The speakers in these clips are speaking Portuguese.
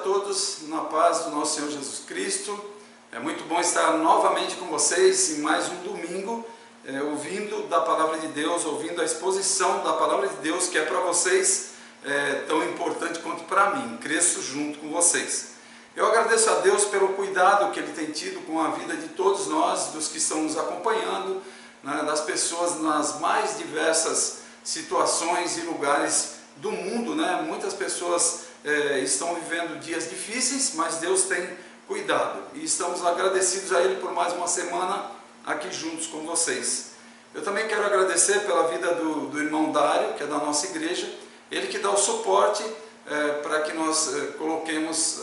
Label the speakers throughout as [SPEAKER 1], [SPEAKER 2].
[SPEAKER 1] todos na paz do nosso Senhor Jesus Cristo. É muito bom estar novamente com vocês em mais um domingo, ouvindo da Palavra de Deus, ouvindo a exposição da Palavra de Deus, que é para vocês tão importante quanto para mim. Cresço junto com vocês. Eu agradeço a Deus pelo cuidado que Ele tem tido com a vida de todos nós, dos que estão nos acompanhando, né, das pessoas nas mais diversas situações e lugares do mundo, né? Muitas pessoas estão vivendo dias difíceis, mas Deus tem cuidado e estamos agradecidos a Ele por mais uma semana aqui juntos com vocês. Eu também quero agradecer pela vida do irmão Dário, que é da nossa igreja, ele que dá o suporte para que nós coloquemos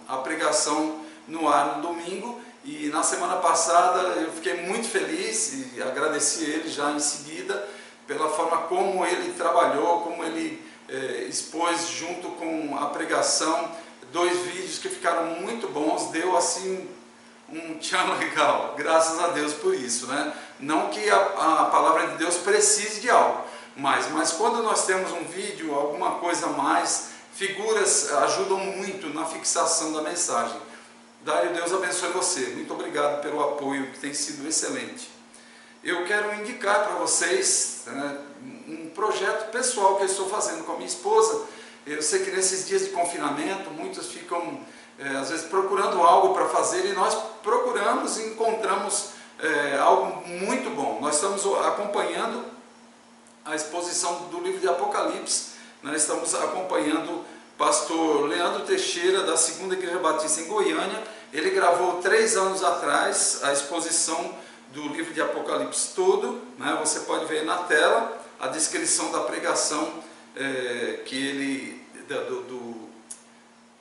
[SPEAKER 1] a pregação no ar no domingo. E na semana passada eu fiquei muito feliz e agradeci ele já em seguida pela forma como ele trabalhou, como ele expôs junto com a pregação 2 vídeos que ficaram muito bons. Deu assim um tchan legal, graças a Deus por isso, né? Não que a palavra de Deus precise de algo, mas quando nós temos um vídeo, alguma coisa a mais, figuras ajudam muito na fixação da mensagem. Dário, Deus abençoe você, muito obrigado pelo apoio, que tem sido excelente. Eu quero indicar para vocês um projeto pessoal que eu estou fazendo com a minha esposa. Eu sei que nesses dias de confinamento, muitos ficam às vezes procurando algo para fazer, e nós procuramos e encontramos algo muito bom. Nós estamos acompanhando a exposição do livro de Apocalipse, nós estamos acompanhando o pastor Leandro Teixeira, da Segunda Igreja Batista em Goiânia. Ele gravou 3 anos atrás a exposição do livro de Apocalipse todo, né? Você pode ver na tela a descrição da pregação que ele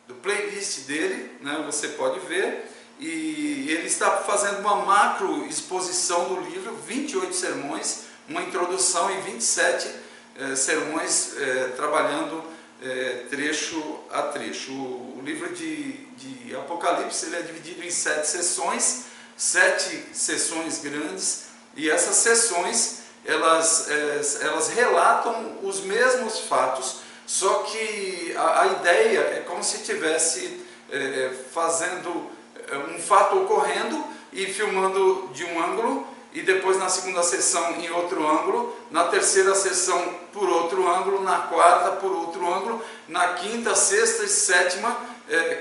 [SPEAKER 1] do playlist dele, né? Você pode ver, e ele está fazendo uma macro exposição do livro, 28 sermões, uma introdução e 27 sermões trabalhando trecho a trecho. O livro de Apocalipse ele é dividido em 7 sessões, 7 sessões grandes, e essas sessões elas relatam os mesmos fatos, só que a ideia é como se estivesse fazendo um fato ocorrendo e filmando de um ângulo, e depois na segunda sessão em outro ângulo, na terceira sessão por outro ângulo, na quarta por outro ângulo, na quinta, sexta e sétima,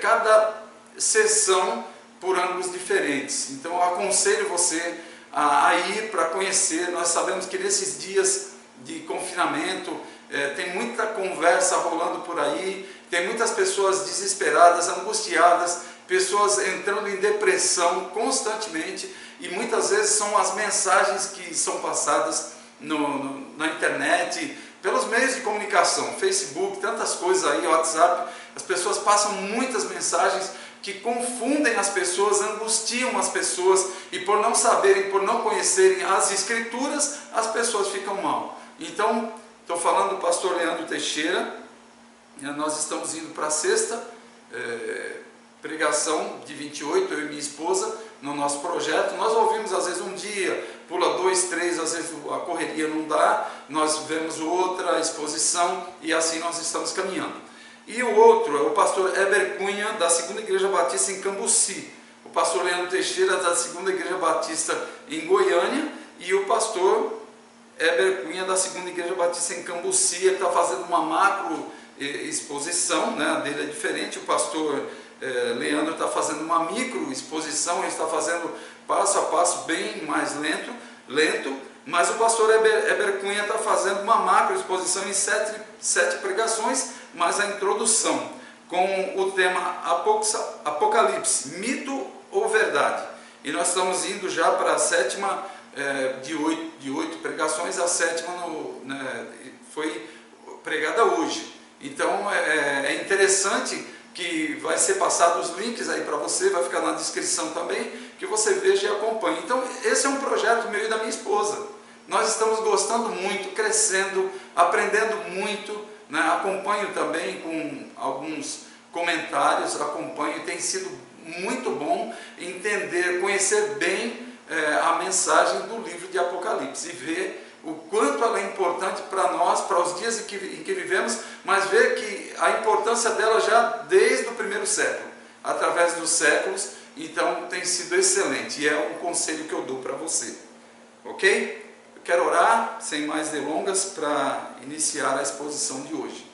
[SPEAKER 1] cada sessão por ângulos diferentes. Então eu aconselho você a ir para conhecer. Nós sabemos que nesses dias de confinamento tem muita conversa rolando por aí, tem muitas pessoas desesperadas, angustiadas, pessoas entrando em depressão constantemente, e muitas vezes são as mensagens que são passadas na internet, pelos meios de comunicação, Facebook, tantas coisas aí, WhatsApp. As pessoas passam muitas mensagens que confundem as pessoas, angustiam as pessoas, e por não saberem, por não conhecerem as Escrituras, as pessoas ficam mal. Então, estou falando do pastor Leandro Teixeira. Nós estamos indo para a 6ª pregação de 28, eu e minha esposa, no nosso projeto. Nós ouvimos às vezes um dia, pula 2, 3, às vezes a correria não dá, nós vemos outra exposição, e assim nós estamos caminhando. E o outro é o pastor Heber Cunha, da Segunda Igreja Batista em Cambuci, o pastor Leandro Teixeira, da Segunda Igreja Batista em Goiânia, e o pastor Heber Cunha, da Segunda Igreja Batista em Cambuci. Ele está fazendo uma macro exposição, né? A dele é diferente. O pastor Leandro está fazendo uma micro exposição, ele está fazendo passo a passo bem mais lento, mas o pastor Heber Cunha está fazendo uma macro exposição em 7 pregações, mas a introdução com o tema Apocalipse, mito ou verdade. E nós estamos indo já para a 7ª de 8 pregações, a 7ª foi pregada hoje. Então é interessante que vai ser passado os links aí para você, vai ficar na descrição também, que você veja e acompanhe. Então esse é um projeto meu e da minha esposa. Nós estamos gostando muito, crescendo, aprendendo muito, né? Acompanho também com alguns comentários, tem sido muito bom entender, conhecer bem a mensagem do livro de Apocalipse, e ver o quanto ela é importante para nós, para os dias em que vivemos, mas ver que a importância dela já desde o primeiro século, através dos séculos, então tem sido excelente, e é um conselho que eu dou para você, ok? Eu quero orar, sem mais delongas, para iniciar a exposição de hoje.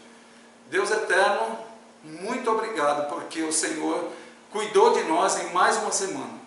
[SPEAKER 1] Deus eterno, muito obrigado, porque o Senhor cuidou de nós em mais uma semana,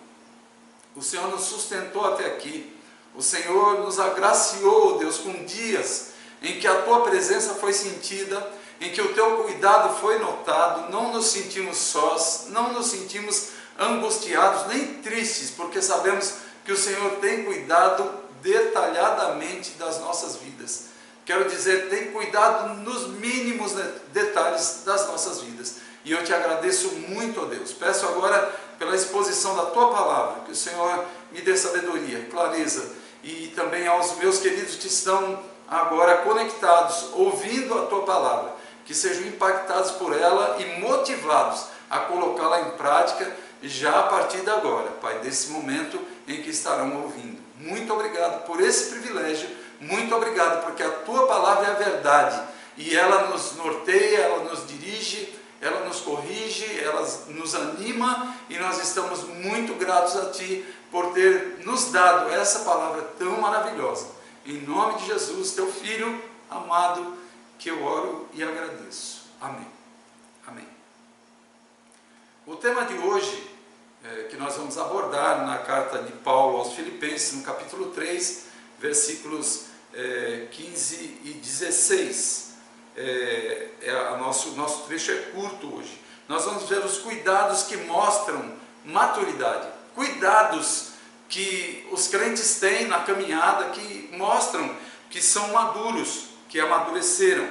[SPEAKER 1] o Senhor nos sustentou até aqui, o Senhor nos agraciou, Deus, com dias em que a Tua presença foi sentida, em que o Teu cuidado foi notado, não nos sentimos sós, não nos sentimos angustiados, nem tristes, porque sabemos que o Senhor tem cuidado detalhadamente das nossas vidas. Quero dizer, tem cuidado nos mínimos detalhes das nossas vidas. E eu te agradeço muito, ó Deus. Peço agora pela exposição da Tua palavra, que o Senhor me dê sabedoria, clareza, e também aos meus queridos que estão agora conectados, ouvindo a Tua palavra, que sejam impactados por ela e motivados a colocá-la em prática já a partir de agora, Pai, desse momento em que estarão ouvindo. Muito obrigado por esse privilégio, muito obrigado porque a Tua palavra é a verdade e ela nos norteia, ela nos dirige, ela nos corrige, ela nos anima e nós estamos muito gratos a Ti por ter nos dado essa palavra tão maravilhosa. Em nome de Jesus, Teu Filho amado, que eu oro e agradeço. Amém. Amém. O tema de hoje, que nós vamos abordar na carta de Paulo aos Filipenses, no capítulo 3, versículos 15 e 16. Nosso trecho é curto hoje. Nós vamos ver os cuidados que mostram maturidade, cuidados que os crentes têm na caminhada, que mostram que são maduros, que amadureceram.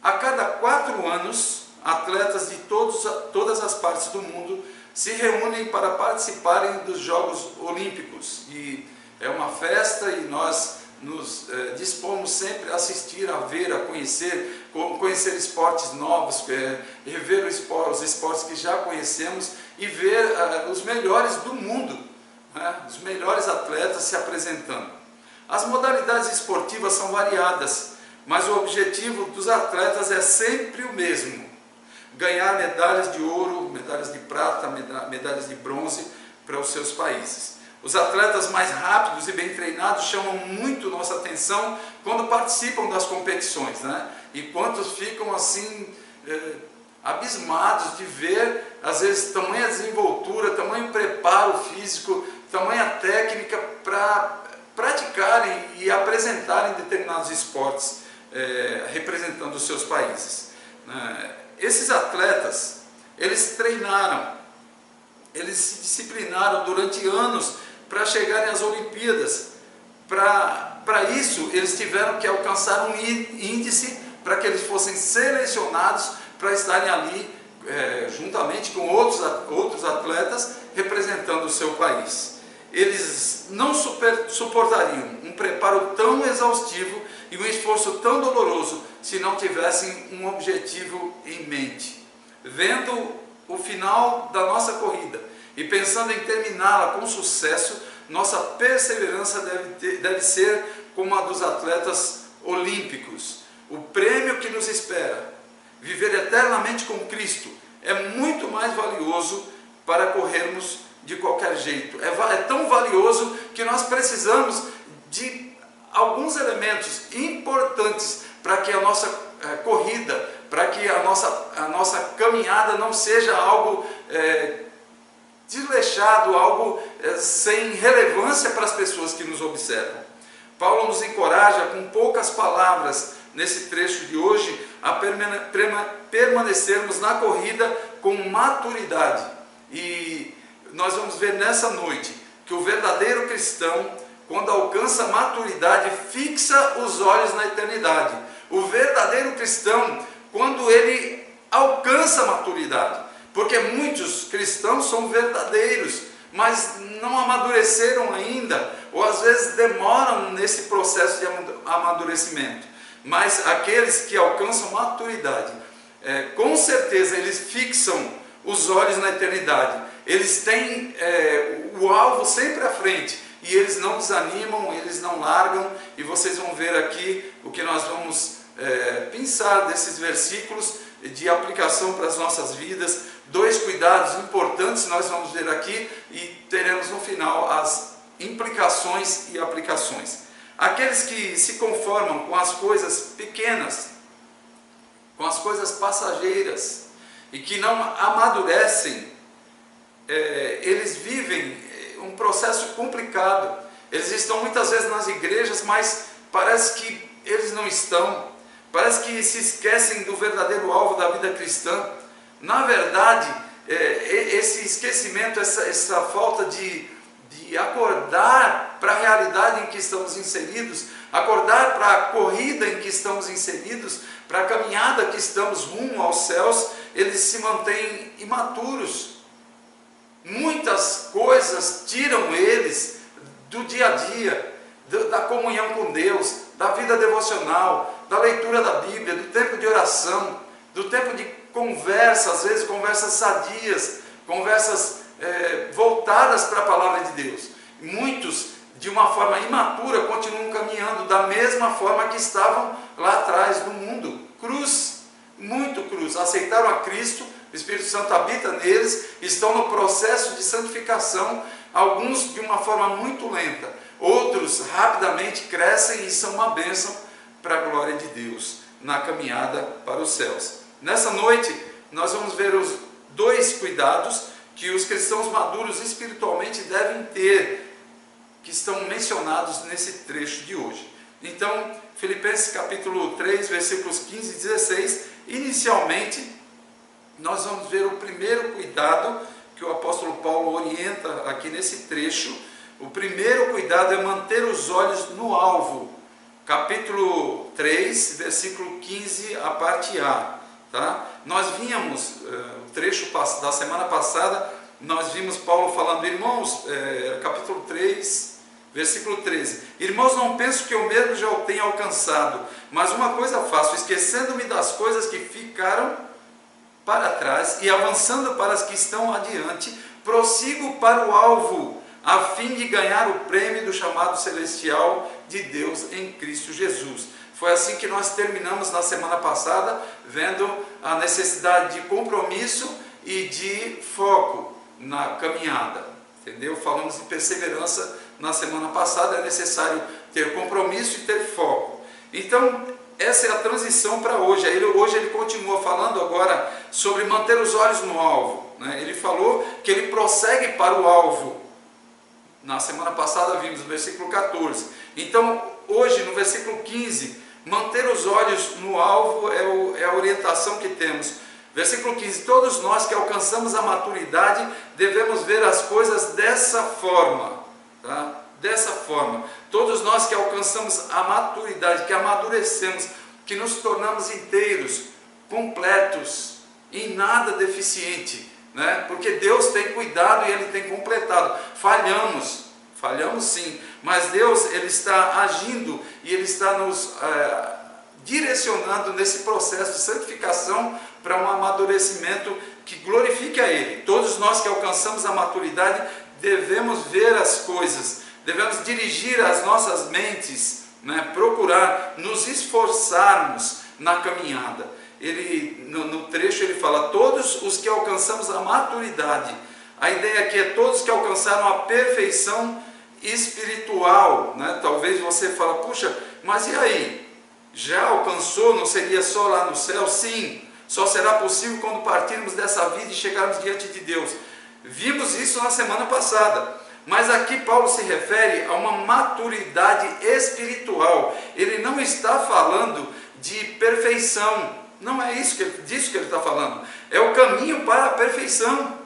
[SPEAKER 1] A cada 4 anos, atletas de todas as partes do mundo se reúnem para participarem dos Jogos Olímpicos. E é uma festa e nós nos dispomos sempre a assistir, a ver, a conhecer esportes novos, rever os esportes que já conhecemos e ver os melhores do mundo, né? Os melhores atletas se apresentando. As modalidades esportivas são variadas, mas o objetivo dos atletas é sempre o mesmo: ganhar medalhas de ouro, medalhas de prata, medalhas de bronze para os seus países. Os atletas mais rápidos e bem treinados chamam muito nossa atenção quando participam das competições, né? E quantos ficam assim abismados de ver, às vezes, tamanha desenvoltura, tamanho preparo físico, tamanha técnica para praticarem e apresentarem determinados esportes, representando os seus países. Esses atletas, eles treinaram, eles se disciplinaram durante anos para chegarem às Olimpíadas. Para isso, eles tiveram que alcançar um índice para que eles fossem selecionados para estarem ali juntamente com outros atletas representando o seu país. Eles não suportariam um preparo tão exaustivo e um esforço tão doloroso se não tivessem um objetivo em mente. Vendo o final da nossa corrida e pensando em terminá-la com sucesso, nossa perseverança deve ser como a dos atletas olímpicos. O prêmio que nos espera, viver eternamente com Cristo, é muito mais valioso para corrermos de qualquer jeito. É tão valioso que nós precisamos de alguns elementos importantes para que a nossa corrida, para que a nossa caminhada não seja algo desleixado, algo sem relevância para as pessoas que nos observam. Paulo nos encoraja, com poucas palavras, nesse trecho de hoje, a permanecermos na corrida com maturidade. E nós vamos ver nessa noite que o verdadeiro cristão, quando alcança maturidade, fixa os olhos na eternidade. O verdadeiro cristão, quando ele alcança maturidade, porque muitos cristãos são verdadeiros, mas não amadureceram ainda, ou às vezes demoram nesse processo de amadurecimento. Mas aqueles que alcançam maturidade, com certeza eles fixam os olhos na eternidade. Eles têm o alvo sempre à frente, e eles não desanimam, eles não largam, e vocês vão ver aqui o que nós vamos pensar desses versículos de aplicação para as nossas vidas. 2 cuidados importantes nós vamos ver aqui e teremos no final as implicações e aplicações. Aqueles que se conformam com as coisas pequenas, com as coisas passageiras e que não amadurecem, eles vivem um processo complicado. Eles estão muitas vezes nas igrejas, mas parece que eles não estão, parece que se esquecem do verdadeiro alvo da vida cristã. Na verdade, esse esquecimento, essa falta de acordar para a realidade em que estamos inseridos, acordar para a corrida em que estamos inseridos, para a caminhada que estamos rumo aos céus, eles se mantêm imaturos. Muitas coisas tiram eles do dia a dia, da comunhão com Deus, da vida devocional, da leitura da Bíblia, do tempo de oração, do tempo de conversa, às vezes conversas sadias, conversas voltadas para a palavra de Deus. Muitos, de uma forma imatura, continuam caminhando da mesma forma que estavam lá atrás no mundo. Cruz, muito cruz. Aceitaram a Cristo, o Espírito Santo habita neles, estão no processo de santificação, alguns de uma forma muito lenta, outros rapidamente crescem e são uma bênção para a glória de Deus na caminhada para os céus. Nessa noite nós vamos ver os 2 cuidados que os cristãos maduros espiritualmente devem ter, que estão mencionados nesse trecho de hoje. Então, Filipenses capítulo 3, versículos 15 e 16, inicialmente nós vamos ver o primeiro cuidado que o apóstolo Paulo orienta aqui nesse trecho. O primeiro cuidado é manter os olhos no alvo. Capítulo 3, versículo 15, a parte A. Tá? Nós vínhamos, o trecho da semana passada, nós vimos Paulo falando, irmãos, capítulo 3, versículo 13. Irmãos, não penso que eu mesmo já o tenha alcançado, mas uma coisa faço, esquecendo-me das coisas que ficaram para trás e avançando para as que estão adiante, prossigo para o alvo, a fim de ganhar o prêmio do chamado celestial de Deus em Cristo Jesus. Foi assim que nós terminamos na semana passada, vendo a necessidade de compromisso e de foco na caminhada, entendeu? Falamos de perseverança na semana passada, é necessário ter compromisso e ter foco. Então, essa é a transição para hoje. Hoje ele continua falando agora sobre manter os olhos no alvo, né? Ele falou que ele prossegue para o alvo. Na semana passada vimos o versículo 14. Então, hoje no versículo 15, manter os olhos no alvo é a orientação que temos. Versículo 15, todos nós que alcançamos a maturidade devemos ver as coisas dessa forma, tá? Dessa forma, todos nós que alcançamos a maturidade, que amadurecemos, que nos tornamos inteiros, completos, em nada deficiente, né? Porque Deus tem cuidado e Ele tem completado. Falhamos sim, mas Deus, Ele está agindo e Ele está nos direcionando nesse processo de santificação para um amadurecimento que glorifique a Ele. Todos nós que alcançamos a maturidade devemos ver as coisas, devemos dirigir as nossas mentes, né? Procurar nos esforçarmos na caminhada. No trecho ele fala, todos os que alcançamos a maturidade. A ideia aqui é todos que alcançaram a perfeição espiritual, né? Talvez você fale, puxa, mas e aí? Já alcançou? Não seria só lá no céu? Sim, só será possível quando partirmos dessa vida e chegarmos diante de Deus. Vimos isso na semana passada, mas aqui Paulo se refere a uma maturidade espiritual. Ele não está falando de perfeição, não é disso que ele está falando, é o caminho para a perfeição.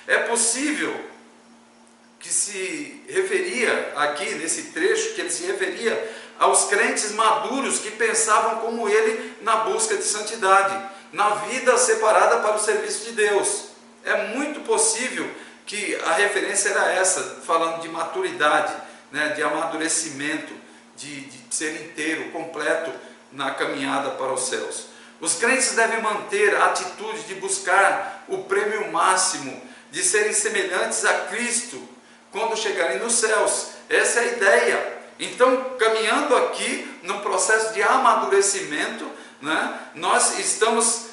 [SPEAKER 1] É possível que se referia aqui nesse trecho, que ele se referia aos crentes maduros que pensavam como ele na busca de santidade, na vida separada para o serviço de Deus. É muito possível que a referência era essa, falando de maturidade, né, de amadurecimento, de ser inteiro, completo na caminhada para os céus. Os crentes devem manter a atitude de buscar o prêmio máximo, de serem semelhantes a Cristo, quando chegarem nos céus. Essa é a ideia. Então, caminhando aqui num processo de amadurecimento, né, nós estamos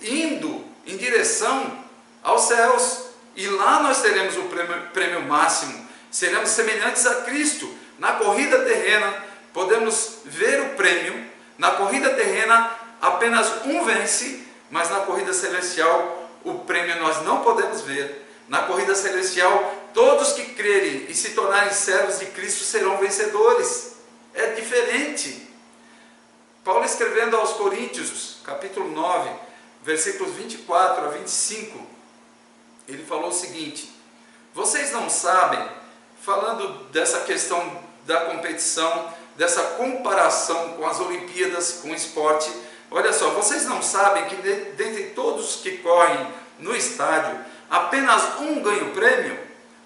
[SPEAKER 1] indo em direção aos céus, e lá nós teremos o prêmio máximo, seremos semelhantes a Cristo. Na corrida terrena podemos ver o prêmio, na corrida terrena apenas um vence, mas na corrida celestial o prêmio nós não podemos ver. Na corrida celestial, todos que crerem e se tornarem servos de Cristo serão vencedores. É diferente. Paulo, escrevendo aos Coríntios, capítulo 9, versículos 24 a 25, ele falou o seguinte: vocês não sabem, falando dessa questão da competição, dessa comparação com as Olimpíadas, com o esporte, olha só, vocês não sabem que dentre todos que correm no estádio, apenas um ganha o prêmio?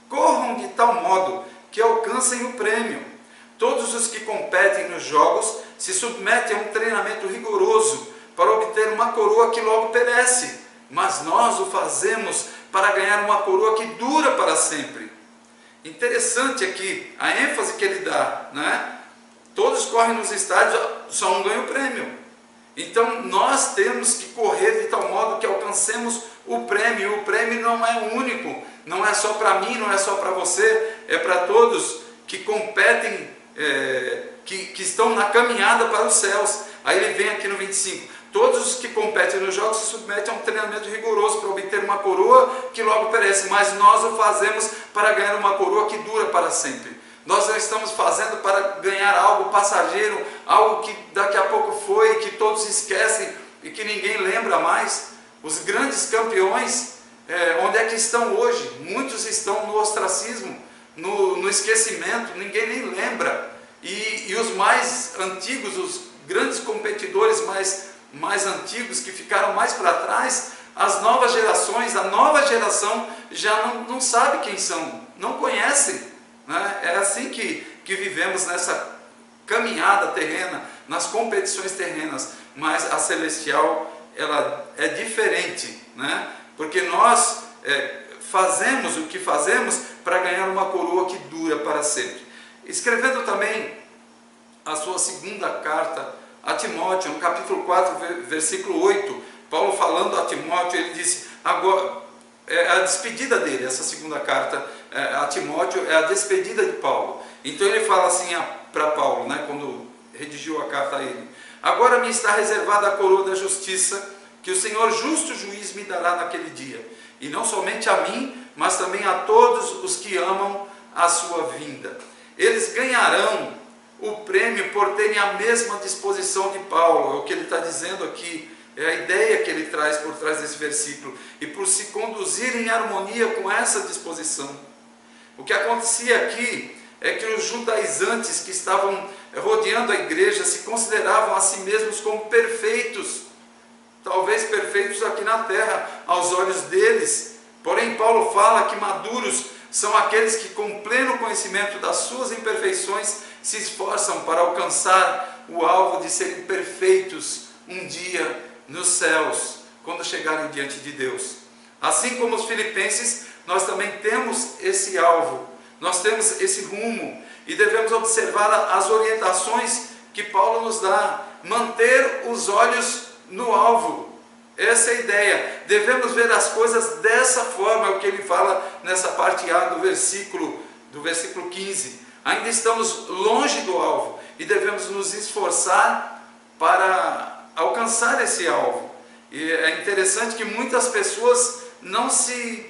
[SPEAKER 1] Corram de tal modo que alcancem o prêmio. Todos os que competem nos jogos se submetem a um treinamento rigoroso para obter uma coroa que logo perece, mas nós o fazemos para ganhar uma coroa que dura para sempre. Interessante aqui a ênfase que ele dá, né? Todos correm nos estádios, só um ganha o prêmio. Então nós temos que correr de tal modo que alcancemos o prêmio. O prêmio não é único, não é só para mim, não é só para você, é para todos que competem, que estão na caminhada para os céus. Aí ele vem aqui no 25: todos os que competem nos jogos se submetem a um treinamento rigoroso para obter uma coroa que logo perece, mas nós o fazemos para ganhar uma coroa que dura para sempre. Nós não estamos fazendo para ganhar algo passageiro, algo que daqui a pouco foi, que todos esquecem e que ninguém lembra mais. Os grandes campeões, onde é que estão hoje? Muitos estão no ostracismo, no esquecimento, ninguém nem lembra. E os mais antigos, os grandes competidores mais antigos, que ficaram mais para trás, as novas gerações, a nova geração já não sabe quem são, não conhecem. Né? É assim que vivemos nessa caminhada terrena, nas competições terrenas, mas a celestial, ela é diferente, né? Porque nós fazemos o que fazemos para ganhar uma coroa que dura para sempre. Escrevendo também a sua segunda carta a Timóteo, no capítulo 4, versículo 8, Paulo falando a Timóteo, ele disse, agora, a despedida dele, essa segunda carta a Timóteo é a despedida de Paulo. Então ele fala assim para Paulo, né, quando redigiu a carta a ele: agora me está reservada a coroa da justiça, que o Senhor justo juiz me dará naquele dia, e não somente a mim, mas também a todos os que amam a sua vinda. Eles ganharão o prêmio por terem a mesma disposição de Paulo, é o que ele está dizendo aqui, é a ideia que ele traz por trás desse versículo, e por se conduzirem em harmonia com essa disposição. O que acontecia aqui é que os judaizantes que estavam rodeando a igreja se consideravam a si mesmos como perfeitos, talvez perfeitos aqui na terra, aos olhos deles. Porém, Paulo fala que maduros são aqueles que, com pleno conhecimento das suas imperfeições, se esforçam para alcançar o alvo de serem perfeitos um dia nos céus, quando chegarem diante de Deus. Assim como os filipenses, nós também temos esse alvo, nós temos esse rumo, e devemos observar as orientações que Paulo nos dá, manter os olhos no alvo. Essa é a ideia, devemos ver as coisas dessa forma, é o que ele fala nessa parte A do versículo 15. Ainda estamos longe do alvo e devemos nos esforçar para alcançar esse alvo. E é interessante que muitas pessoas não se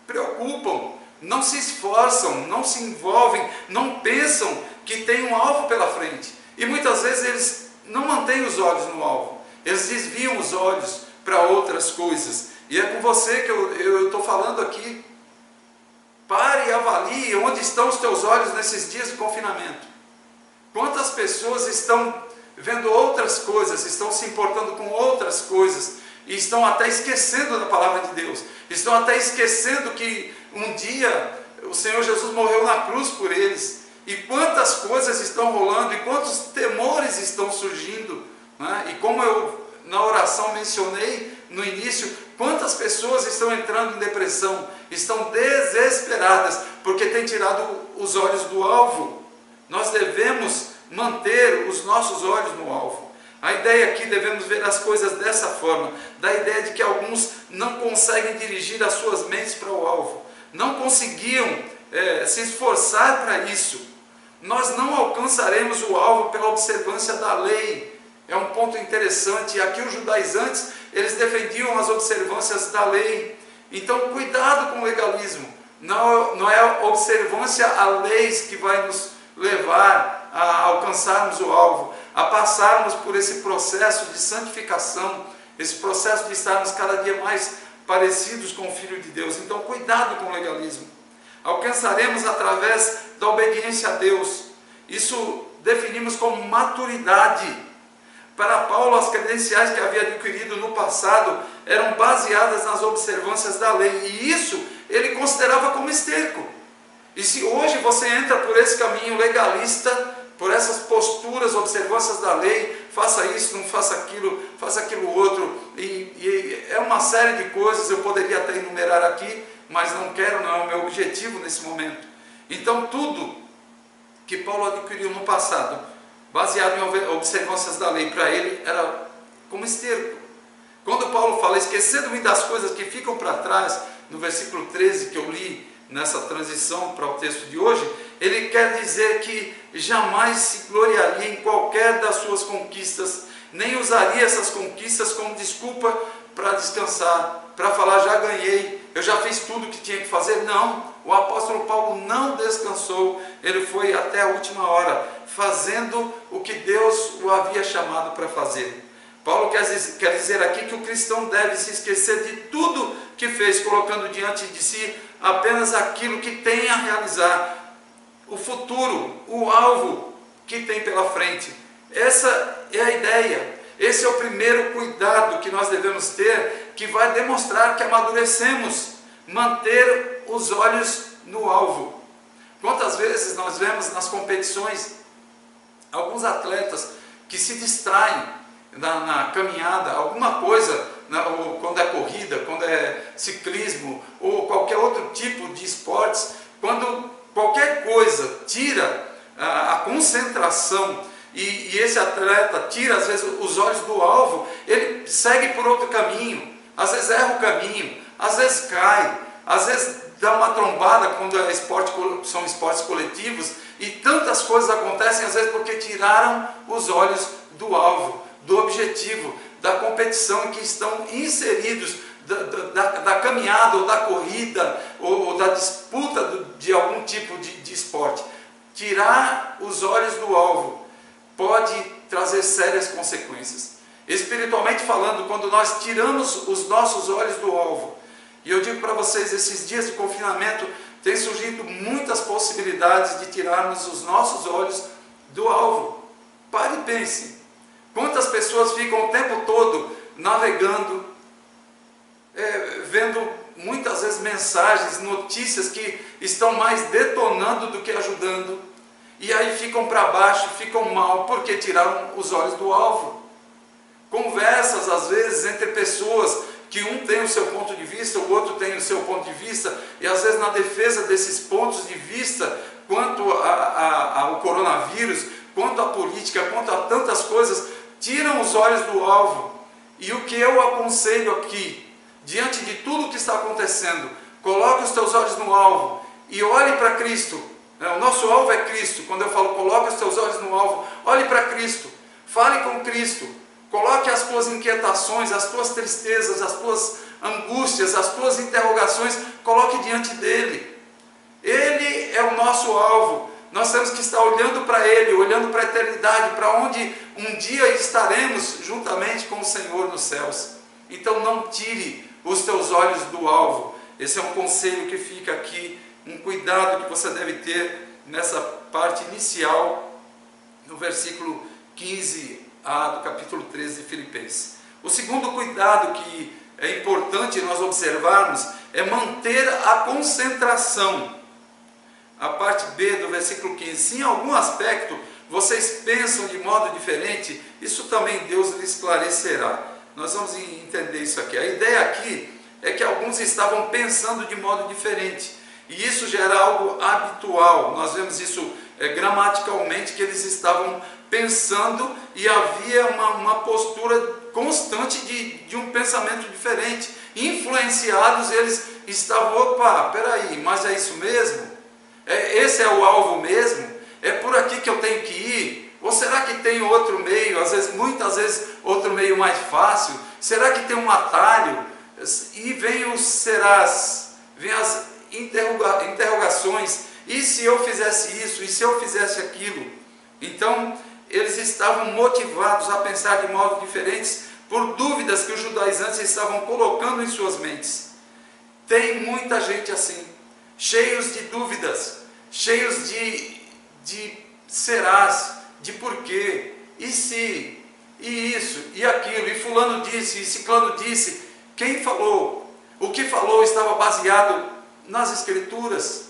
[SPEAKER 1] preocupam, não se esforçam, não se envolvem, não pensam que tem um alvo pela frente. E muitas vezes eles não mantêm os olhos no alvo, eles desviam os olhos para outras coisas. E é com você que eu estou falando aqui. Pare e avalie onde estão os teus olhos nesses dias de confinamento. Quantas pessoas estão vendo outras coisas, estão se importando com outras coisas, e estão até esquecendo da palavra de Deus, estão até esquecendo que um dia o Senhor Jesus morreu na cruz por eles, e quantas coisas estão rolando, e quantos temores estão surgindo, né? E como eu na oração mencionei no início, Quantas pessoas estão entrando em depressão, estão desesperadas, porque têm tirado os olhos do alvo. Nós devemos manter os nossos olhos no alvo. A ideia aqui, devemos ver as coisas dessa forma, da ideia de que alguns não conseguem dirigir as suas mentes para o alvo, não conseguiam se esforçar para isso. Nós não alcançaremos o alvo pela observância da lei. É um ponto interessante. Aqui os judaizantes, eles defendiam as observâncias da lei. Então, cuidado com o legalismo. Não é a observância a leis que vai nos levar a alcançarmos o alvo, a passarmos por esse processo de santificação, esse processo de estarmos cada dia mais parecidos com o Filho de Deus. Então, cuidado com o legalismo. Alcançaremos através da obediência a Deus. Isso definimos como maturidade. Para Paulo, as credenciais que havia adquirido no passado eram baseadas nas observâncias da lei, e isso ele considerava como esterco. E se hoje você entra por esse caminho legalista, por essas posturas, observâncias da lei, faça isso, não faça aquilo outro, e é uma série de coisas, eu poderia até enumerar aqui, mas não quero, não é o meu objetivo nesse momento. Então tudo que Paulo adquiriu no passado, baseado em observâncias da lei, para ele era como esterco. Quando Paulo fala, esquecendo-me das coisas que ficam para trás, no versículo 13 que eu li, nessa transição para o texto de hoje, ele quer dizer que jamais se gloriaria em qualquer das suas conquistas, nem usaria essas conquistas como desculpa para descansar, para falar, já ganhei, eu já fiz tudo o que tinha que fazer. Não, o apóstolo Paulo não descansou, ele foi até a última hora, fazendo o que Deus o havia chamado para fazer. Paulo quer dizer aqui que o cristão deve se esquecer de tudo que fez, colocando diante de si apenas aquilo que tem a realizar, o futuro, o alvo que tem pela frente. Essa é a ideia, esse é o primeiro cuidado que nós devemos ter, que vai demonstrar que amadurecemos, manter os olhos no alvo. Quantas vezes nós vemos nas competições alguns atletas que se distraem na caminhada, alguma coisa, ou quando é corrida, quando é ciclismo, ou qualquer outro tipo de esportes, quando qualquer coisa tira a concentração e esse atleta tira às vezes os olhos do alvo, ele segue por outro caminho, às vezes erra o caminho, às vezes cai, às vezes dá uma trombada quando são esportes coletivos, e tantas coisas acontecem às vezes porque tiraram os olhos do alvo, do objetivo, da competição em que estão inseridos, da caminhada ou da corrida ou da disputa de algum tipo de esporte. Tirar os olhos do alvo pode trazer sérias consequências. Espiritualmente falando, quando nós tiramos os nossos olhos do alvo, e eu digo para vocês, esses dias de confinamento, tem surgido muitas possibilidades de tirarmos os nossos olhos do alvo. Pare e pense. Quantas pessoas ficam o tempo todo navegando, vendo muitas vezes mensagens, notícias que estão mais detonando do que ajudando, e aí ficam para baixo, ficam mal, porque tiraram os olhos do alvo. Conversas às vezes entre pessoas que um tem o seu ponto de vista, o outro tem o seu ponto de vista, e às vezes na defesa desses pontos de vista, quanto ao coronavírus, quanto à política, quanto a tantas coisas, tiram os olhos do alvo. E o que eu aconselho aqui, diante de tudo o que está acontecendo, coloque os teus olhos no alvo e olhe para Cristo. O nosso alvo é Cristo. Quando eu falo coloque os teus olhos no alvo, olhe para Cristo, fale com Cristo, coloque as tuas inquietações, as tuas tristezas, as tuas angústias, as tuas interrogações, coloque diante dele. Ele é o nosso alvo. Nós temos que estar olhando para Ele, olhando para a eternidade, para onde um dia estaremos juntamente com o Senhor nos céus. Então não tire os teus olhos do alvo. Esse é um conselho que fica aqui, um cuidado que você deve ter nessa parte inicial, no versículo 15a do capítulo 13 de Filipenses. O segundo cuidado que é importante nós observarmos é manter a concentração. A parte B do versículo 15, se em algum aspecto vocês pensam de modo diferente, isso também Deus lhe esclarecerá. Nós vamos entender isso aqui. A ideia aqui alguns estavam pensando de modo diferente. E isso já era algo habitual. Nós vemos isso gramaticalmente, que eles estavam pensando e havia uma postura constante de um pensamento diferente. Influenciados, eles estavam, opa, peraí, mas é isso mesmo? Esse é o alvo mesmo? É por aqui que eu tenho que ir? Ou será que tem outro meio, muitas vezes outro meio mais fácil? Será que tem um atalho? E vem os serás, vem as interrogações, e se eu fizesse isso, e se eu fizesse aquilo? Então, eles estavam motivados a pensar de modos diferentes, por dúvidas que os judaizantes estavam colocando em suas mentes. Tem muita gente assim, cheios de dúvidas, cheios de serás, de porquê, e se, e isso, e aquilo, e fulano disse, e ciclano disse. Quem falou? O que falou estava baseado nas Escrituras.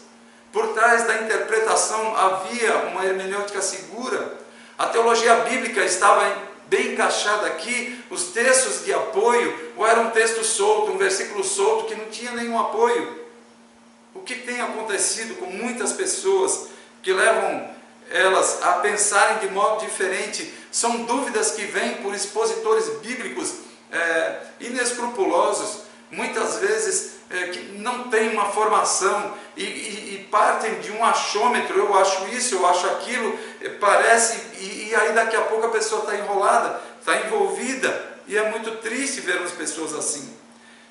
[SPEAKER 1] Por trás da interpretação havia uma hermenêutica segura. A teologia bíblica estava bem encaixada aqui. Os textos de apoio, ou era um texto solto, um versículo solto que não tinha nenhum apoio. O que tem acontecido com muitas pessoas que levam elas a pensarem de modo diferente são dúvidas que vêm por expositores bíblicos inescrupulosos, muitas vezes que não têm uma formação e partem de um achômetro. Eu acho isso, eu acho aquilo, parece, e aí daqui a pouco a pessoa está enrolada, está envolvida, e é muito triste vermos pessoas assim.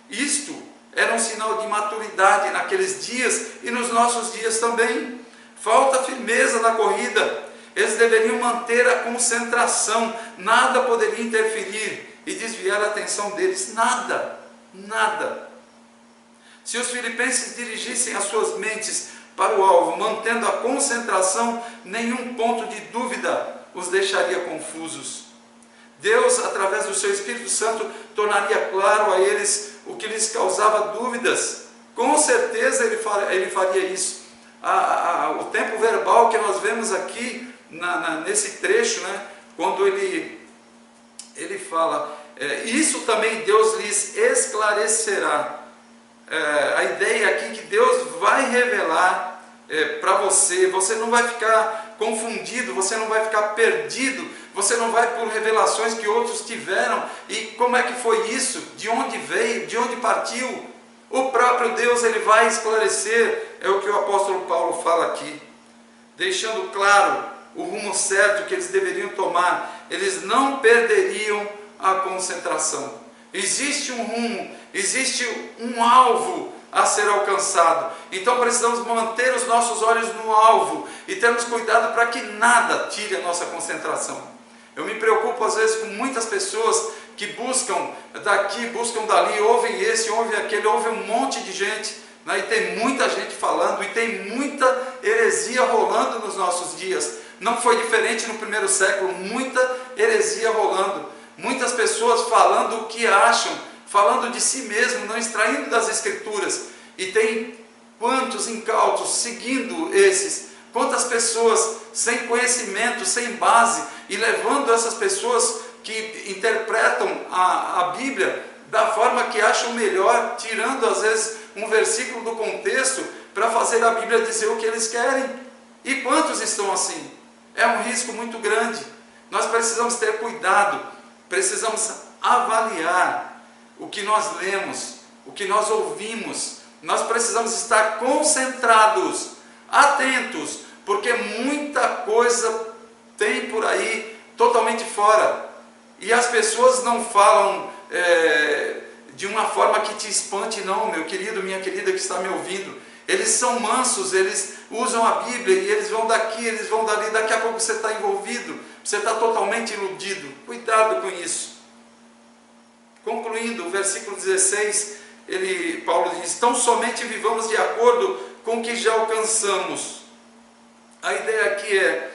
[SPEAKER 1] Isto era um sinal de maturidade naqueles dias e nos nossos dias também. Falta firmeza na corrida. Eles deveriam manter a concentração, nada poderia interferir e desviar a atenção deles, nada, nada. Se os filipenses dirigissem as suas mentes para o alvo, mantendo a concentração, nenhum ponto de dúvida os deixaria confusos. Deus, através do seu Espírito Santo, tornaria claro a eles o que lhes causava dúvidas. Com certeza ele faria isso. O tempo verbal que nós vemos aqui nesse trecho, né, quando ele fala, isso também Deus lhes esclarecerá. A ideia aqui que Deus vai revelar para você, você não vai ficar confundido, você não vai ficar perdido, você não vai por revelações que outros tiveram, e como é que foi isso, de onde veio, de onde partiu. O próprio Deus, ele vai esclarecer, é o que o apóstolo Paulo fala aqui, deixando claro o rumo certo que eles deveriam tomar. Eles não perderiam a concentração. Existe um rumo, existe um alvo a ser alcançado. Então precisamos manter os nossos olhos no alvo e termos cuidado para que nada tire a nossa concentração. Eu me preocupo às vezes com muitas pessoas que buscam daqui, buscam dali, ouvem esse, ouvem aquele, ouvem um monte de gente, né? E tem muita gente falando, e tem muita heresia rolando nos nossos dias. Não foi diferente no primeiro século, muita heresia rolando, muitas pessoas falando o que acham, falando de si mesmo, não extraindo das Escrituras. E tem quantos incautos seguindo esses, quantas pessoas sem conhecimento, sem base, e levando essas pessoas que interpretam a Bíblia da forma que acham melhor, tirando às vezes um versículo do contexto para fazer a Bíblia dizer o que eles querem. E quantos estão assim? É um risco muito grande. Nós precisamos ter cuidado, precisamos avaliar o que nós lemos, o que nós ouvimos. Nós precisamos estar concentrados, atentos, porque muita coisa tem por aí totalmente fora. E as pessoas não falam de uma forma que te espante, não, meu querido, minha querida que está me ouvindo. Eles são mansos, eles usam a Bíblia e eles vão daqui, eles vão dali, daqui a pouco você está envolvido, você está totalmente iludido. Cuidado com isso. Concluindo, o versículo 16, Paulo diz, tão somente vivamos de acordo com o que já alcançamos. A ideia aqui é,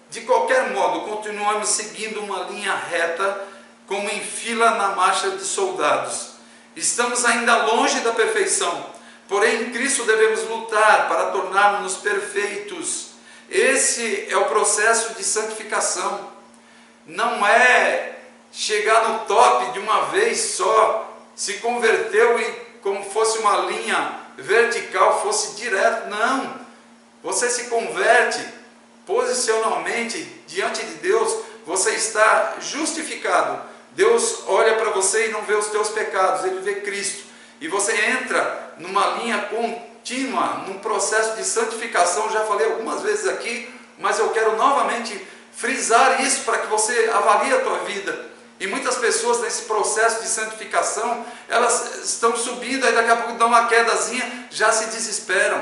[SPEAKER 1] de qualquer modo, continuamos seguindo uma linha reta, como em fila na marcha de soldados. Estamos ainda longe da perfeição, porém em Cristo devemos lutar para tornarmos-nos perfeitos. Esse é o processo de santificação. Não é chegar no top de uma vez só, se converteu e como fosse uma linha vertical, fosse direto. Não. Você se converte posicionalmente diante de Deus, você está justificado. Deus olha para você e não vê os teus pecados, Ele vê Cristo. E você entra numa linha contínua, num processo de santificação. Já falei algumas vezes aqui, mas eu quero novamente frisar isso para que você avalie a tua vida. E muitas pessoas nesse processo de santificação, elas estão subindo, aí daqui a pouco dão uma quedazinha, já se desesperam,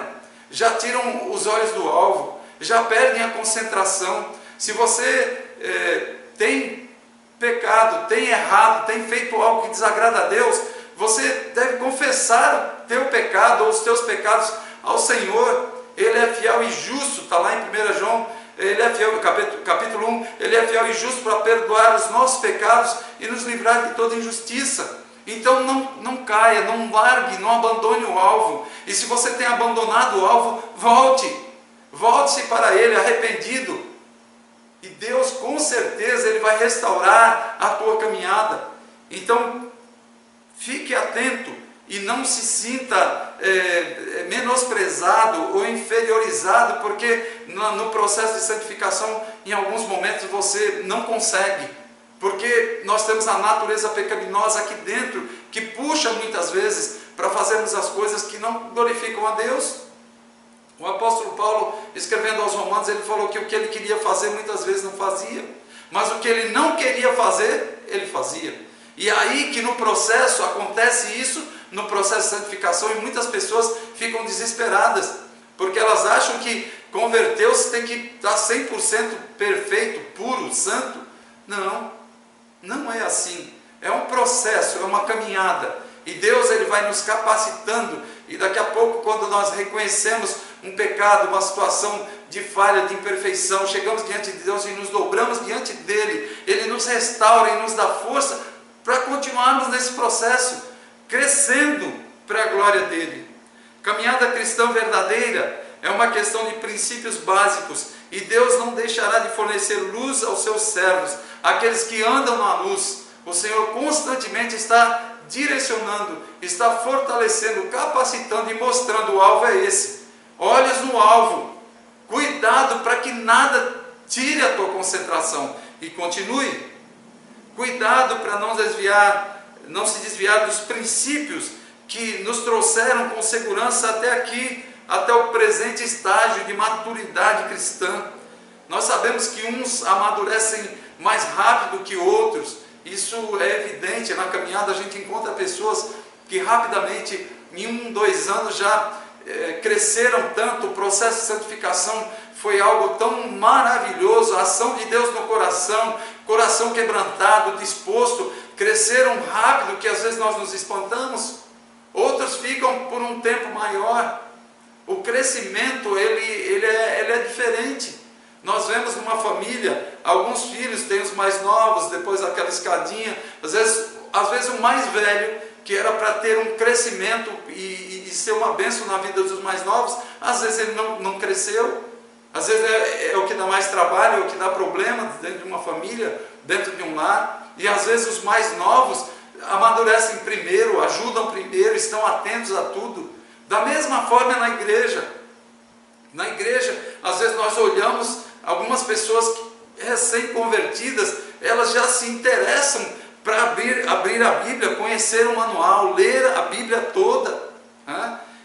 [SPEAKER 1] já tiram os olhos do alvo, já perdem a concentração. Se você tem pecado, tem errado, tem feito algo que desagrada a Deus, você deve confessar o teu pecado ou os teus pecados ao Senhor. Ele é fiel e justo, está lá em 1 João, Ele é fiel, capítulo 1, Ele é fiel e justo para perdoar os nossos pecados e nos livrar de toda injustiça. Então não caia, não largue, não abandone o alvo. E se você tem abandonado o alvo, volte-se para Ele arrependido. E Deus com certeza Ele vai restaurar a tua caminhada. Então fique atento e não se sinta menosprezado ou inferiorizado, porque no processo de santificação, em alguns momentos você não consegue, porque nós temos a natureza pecaminosa aqui dentro, que puxa muitas vezes para fazermos as coisas que não glorificam a Deus. O apóstolo Paulo, escrevendo aos Romanos, ele falou que o que ele queria fazer muitas vezes não fazia, mas o que ele não queria fazer, ele fazia. E aí que no processo acontece isso, no processo de santificação, e muitas pessoas ficam desesperadas, porque elas acham que converteu-se tem que estar 100% perfeito, puro, santo. Não é assim. É um processo, é uma caminhada. E Deus Ele vai nos capacitando, e daqui a pouco, quando nós reconhecemos um pecado, uma situação de falha, de imperfeição, chegamos diante de Deus e nos dobramos diante dEle, Ele nos restaura e nos dá força para continuarmos nesse processo, crescendo para a glória dEle. Caminhada cristã verdadeira é uma questão de princípios básicos, e Deus não deixará de fornecer luz aos seus servos, aqueles que andam na luz. O Senhor constantemente está direcionando, está fortalecendo, capacitando e mostrando: o alvo é esse. Olhos no alvo, cuidado para que nada tire a tua concentração, e continue. Cuidado para não se desviar dos princípios que nos trouxeram com segurança até aqui, até o presente estágio de maturidade cristã. Nós sabemos que uns amadurecem mais rápido que outros, isso é evidente. Na caminhada a gente encontra pessoas que rapidamente, em 2 anos, já cresceram tanto. O processo de santificação foi algo tão maravilhoso, a ação de Deus no coração quebrantado, disposto, cresceram rápido que às vezes nós nos espantamos. Outros ficam por um tempo maior. O crescimento ele é diferente. Nós vemos numa família, alguns filhos têm os mais novos, depois aquela escadinha, às vezes o mais velho, que era para ter um crescimento e ser uma bênção na vida dos mais novos, às vezes ele não cresceu. Às vezes é o que dá mais trabalho, é o que dá problema dentro de uma família, dentro de um lar. E às vezes os mais novos amadurecem primeiro, ajudam primeiro, estão atentos a tudo. Da mesma forma é na igreja. Na igreja, às vezes nós olhamos algumas pessoas recém-convertidas, elas já se interessam para abrir a Bíblia, conhecer o manual, ler a Bíblia toda,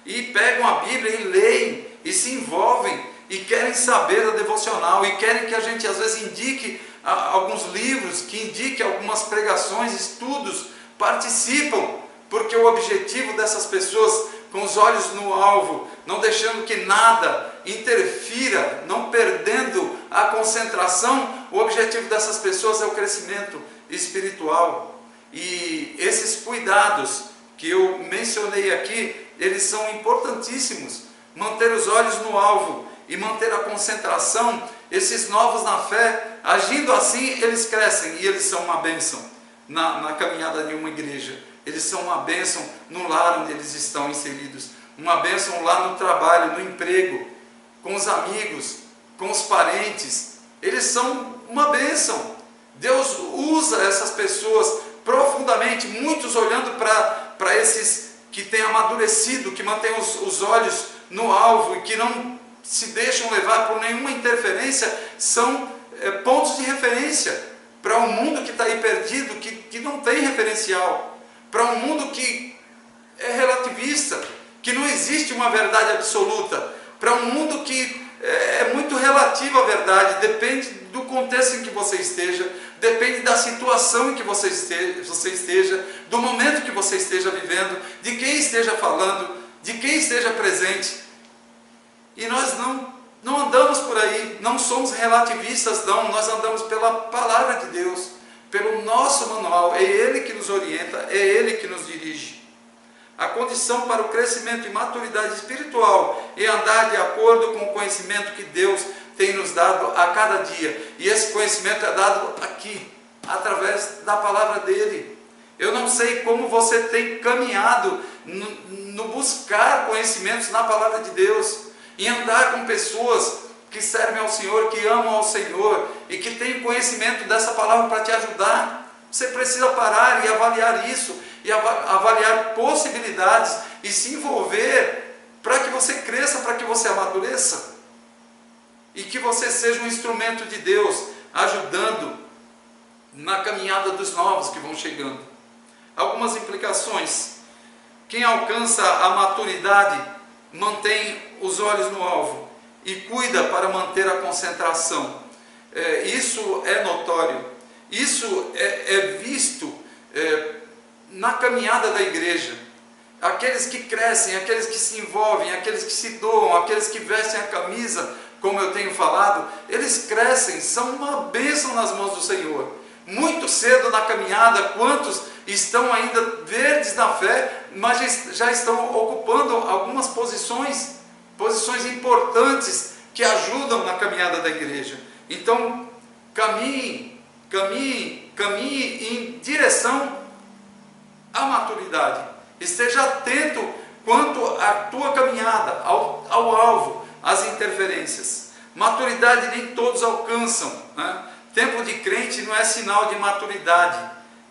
[SPEAKER 1] e pegam a Bíblia e leem, e se envolvem, e querem saber da devocional, e querem que a gente às vezes indique alguns livros, que indique algumas pregações, estudos, participam, porque o objetivo dessas pessoas, com os olhos no alvo, não deixando que nada interfira, não perdendo a concentração, o objetivo dessas pessoas é o crescimento espiritual. E esses cuidados que eu mencionei aqui, eles são importantíssimos. Manter os olhos no alvo e manter a concentração. Esses novos na fé, agindo assim, eles crescem e eles são uma bênção na caminhada de uma igreja. Eles são uma bênção no lar onde eles estão inseridos, uma bênção lá no trabalho, no emprego, com os amigos, com os parentes. Eles são uma bênção. Deus usa essas pessoas profundamente, muitos olhando para esses que têm amadurecido, que mantêm os olhos no alvo e que não se deixam levar por nenhuma interferência, são pontos de referência para um mundo que está aí perdido, que não tem referencial, para um mundo que é relativista, que não existe uma verdade absoluta, para um mundo que é muito relativo à verdade, depende do contexto em que você esteja, depende da situação em que você esteja, do momento que você esteja vivendo, de quem esteja falando, de quem esteja presente. E nós não andamos por aí, não somos relativistas, não, nós andamos pela palavra de Deus, pelo nosso manual, é Ele que nos orienta, é Ele que nos dirige. A condição para o crescimento e maturidade espiritual é andar de acordo com o conhecimento que Deus tem nos dado a cada dia. E esse conhecimento é dado aqui, através da palavra dele. Eu não sei como você tem caminhado no buscar conhecimentos na palavra de Deus, em andar com pessoas que servem ao Senhor, que amam ao Senhor e que têm conhecimento dessa palavra para te ajudar. Você precisa parar e avaliar isso, e avaliar possibilidades e se envolver para que você cresça, para que você amadureça e que você seja um instrumento de Deus, ajudando na caminhada dos novos que vão chegando. Algumas implicações: quem alcança a maturidade mantém os olhos no alvo e cuida para manter a concentração. Isso é notório, isso é visto na caminhada da igreja. Aqueles que crescem, aqueles que se envolvem, aqueles que se doam, aqueles que vestem a camisa, como eu tenho falado, eles crescem, são uma bênção nas mãos do Senhor. Muito cedo na caminhada, quantos estão ainda verdes na fé, mas já estão ocupando algumas posições importantes que ajudam na caminhada da igreja. Então, caminhe em direção à maturidade. Esteja atento quanto à tua caminhada, ao alvo, às interferências. Maturidade nem todos alcançam, né? Tempo de crente não é sinal de maturidade,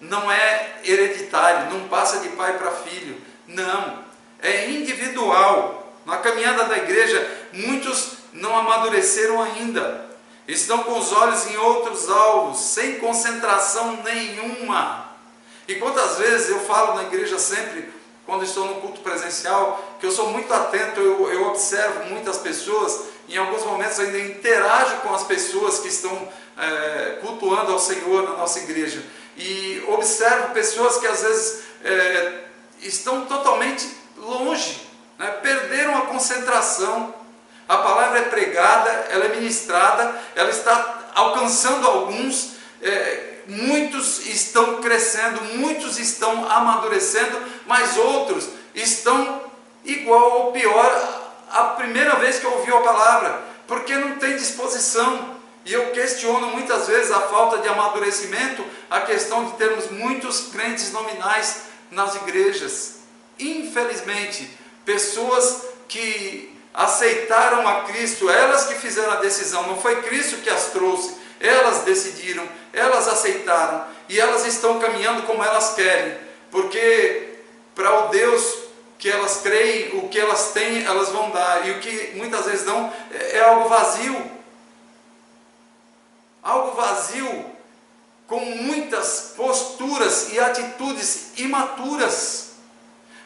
[SPEAKER 1] não é hereditário, não passa de pai para filho, não, é individual. Na caminhada da igreja, muitos não amadureceram ainda, estão com os olhos em outros alvos, sem concentração nenhuma. E quantas vezes eu falo na igreja sempre, quando estou no culto presencial, que eu sou muito atento, eu observo muitas pessoas, em alguns momentos ainda interajo com as pessoas que estão cultuando ao Senhor na nossa igreja, e observo pessoas que às vezes estão totalmente longe, né? Perderam a concentração. A palavra é pregada, ela é ministrada, ela está alcançando alguns, muitos estão crescendo, muitos estão amadurecendo, mas outros estão igual ou pior a primeira vez que ouviu a palavra, porque não tem disposição. E eu questiono muitas vezes a falta de amadurecimento, a questão de termos muitos crentes nominais nas igrejas. Infelizmente, pessoas que aceitaram a Cristo, elas que fizeram a decisão, não foi Cristo que as trouxe, elas decidiram, elas aceitaram, e elas estão caminhando como elas querem, porque para o Deus que elas creem, o que elas têm, elas vão dar, e o que muitas vezes dão é algo vazio, com muitas posturas e atitudes imaturas.